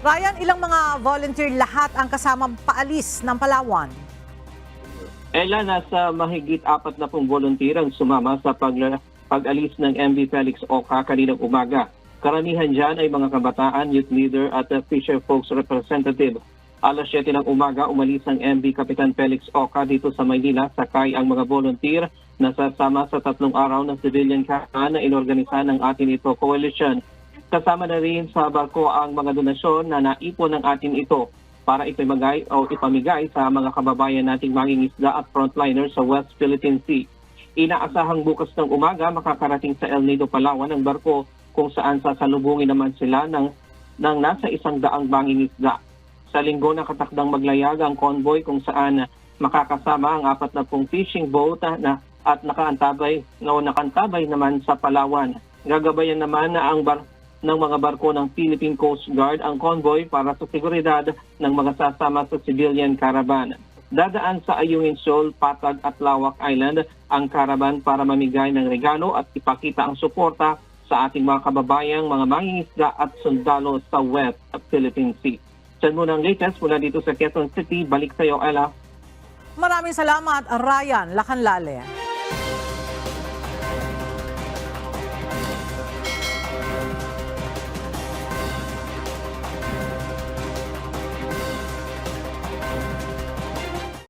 Ryan, ilang mga volunteer lahat ang kasamang paalis ng Palawan? Ella, nasa mahigit 40 volunteer ang sumama sa pag-alis ng MV Felix Oca kaninang umaga. Karamihan dyan ay mga kabataan, youth leader at fisher folks representative. Alas 7 ng umaga, umalis ang MV Kapitan Felix Oca dito sa Maynila. Sakay ang mga volunteer na sasama sa 3 araw ng civilian caravan na inorganisa ng atin ito coalition. Kasama na rin sa barko ang mga donasyon na naipon ng atin ito para ipamigay sa mga kababayan nating mangingisda at frontliners sa West Philippine Sea. Inaasahang bukas ng umaga makakarating sa El Nido, Palawan ang barko kung saan sasalubungin naman sila ng nasa 100 mangingisda. Sa linggo nakatakdang maglayag ang convoy kung saan makakasama ang 40 fishing boat at nakantabay naman sa Palawan. Gagabayan naman na ng mga barko ng Philippine Coast Guard ang convoy para sa seguridad ng mga sasama sa civilian caravan. Dadaan sa Ayungin Shoal, Patag at Lawak Island ang caravan para mamigay ng regalo at ipakita ang suporta sa ating mga kababayang mga mangingisda at sundalo sa West Philippine Sea. Diyan muna ang latest mula dito sa Quezon City. Balik sa iyo, Ella. Maraming salamat, Ryan Lacanlale.